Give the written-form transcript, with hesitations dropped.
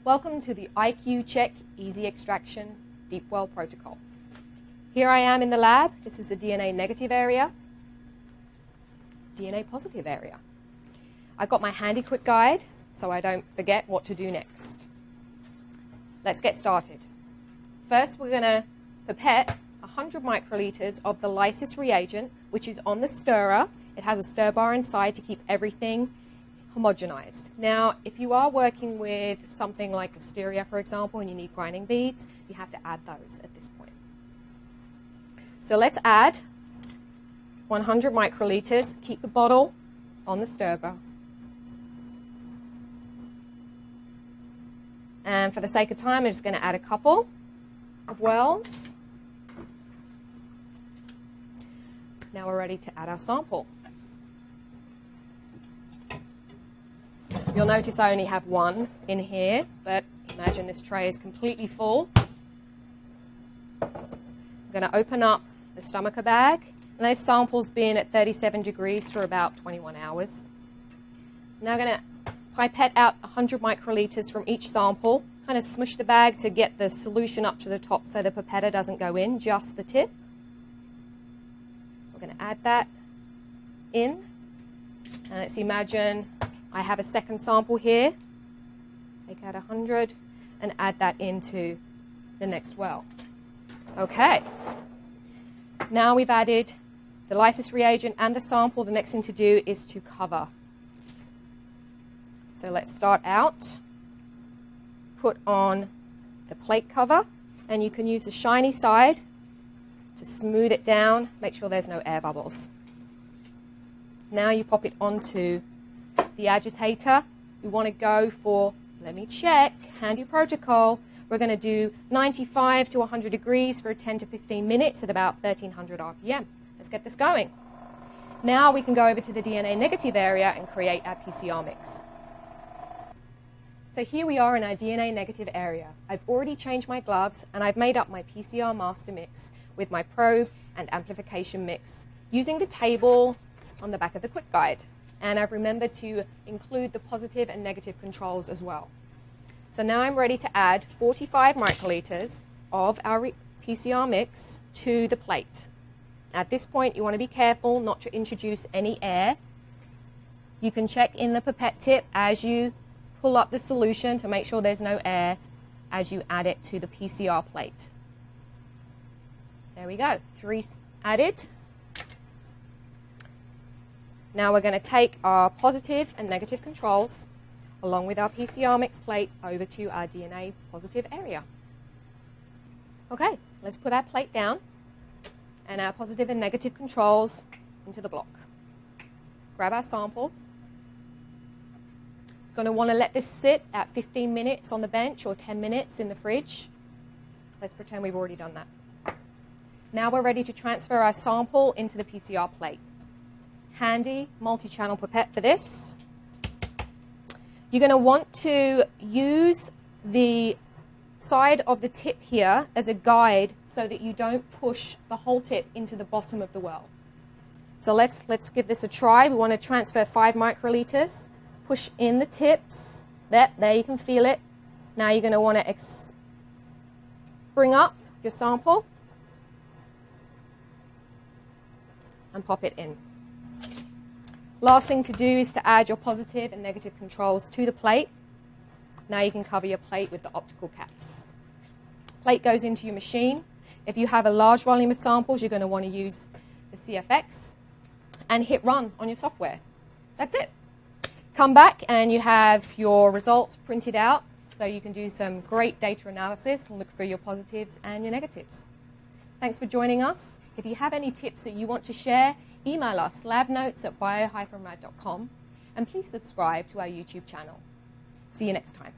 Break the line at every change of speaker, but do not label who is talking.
Welcome to the IQ Check Easy Extraction Deepwell protocol. Here I am in the lab. This is the DNA negative area, DNA positive area. I've got my handy quick guide so I don't forget what to do next. Let's get started. First, we're going to pipette 100 microliters of the lysis reagent, which is on the stirrer. It has a stir bar inside to keep everything homogenized. Now, if you are working with something like listeria, for example, and you need grinding beads, you have to add those at this point. So let's add 100 microliters. Keep the bottle on the stir bar. And for the sake of time, I'm just going to add a couple of wells. Now we're ready to add our sample. You'll notice I only have one in here, but imagine this tray is completely full. I'm going to open up the stomacher bag, and those samples been at 37 degrees for about 21 hours. Now I'm going to pipette out 100 microliters from each sample, kind of smush the bag to get the solution up to the top so the pipette doesn't go in, just the tip. We're going to add that in, and let's imagine I have a second sample here. Take out 100 and add that into the next well. Okay. Now we've added the lysis reagent and the sample. The next thing to do is to cover. So let's start out. Put on the plate cover, and you can use the shiny side to smooth it down. Make sure there's no air bubbles. Now you pop it onto the agitator. We want to go for, let me check, handy protocol. We're going to do 95 to 100 degrees for 10 to 15 minutes at about 1300 RPM. Let's get this going. Now we can go over to the DNA negative area and create our PCR mix. So here we are in our DNA negative area. I've already changed my gloves and I've made up my PCR master mix with my probe and amplification mix using the table on the back of the quick guide. And I've remembered to include the positive and negative controls as well. So now I'm ready to add 45 microliters of our PCR mix to the plate. At this point, you want to be careful not to introduce any air. You can check in the pipette tip as you pull up the solution to make sure there's no air as you add it to the PCR plate. There we go, 3 added. Now we're going to take our positive and negative controls along with our PCR mix plate over to our DNA positive area. Okay, let's put our plate down and our positive and negative controls into the block. Grab our samples. Going to want to let this sit at 15 minutes on the bench or 10 minutes in the fridge. Let's pretend we've already done that. Now we're ready to transfer our sample into the PCR plate. Handy multi-channel pipette for this. You're going to want to use the side of the tip here as a guide so that you don't push the whole tip into the bottom of the well. So let's give this a try. We want to transfer 5 microliters. Push in the tips. There you can feel it. Now you're going to want to bring up your sample and pop it in. Last thing to do is to add your positive and negative controls to the plate. Now you can cover your plate with the optical caps. Plate goes into your machine. If you have a large volume of samples, you're going to want to use the CFX and hit run on your software. That's it. Come back and you have your results printed out so you can do some great data analysis and look for your positives and your negatives. Thanks for joining us. If you have any tips that you want to share, email us labnotes@bio-rad.com, and please subscribe to our YouTube channel. See you next time.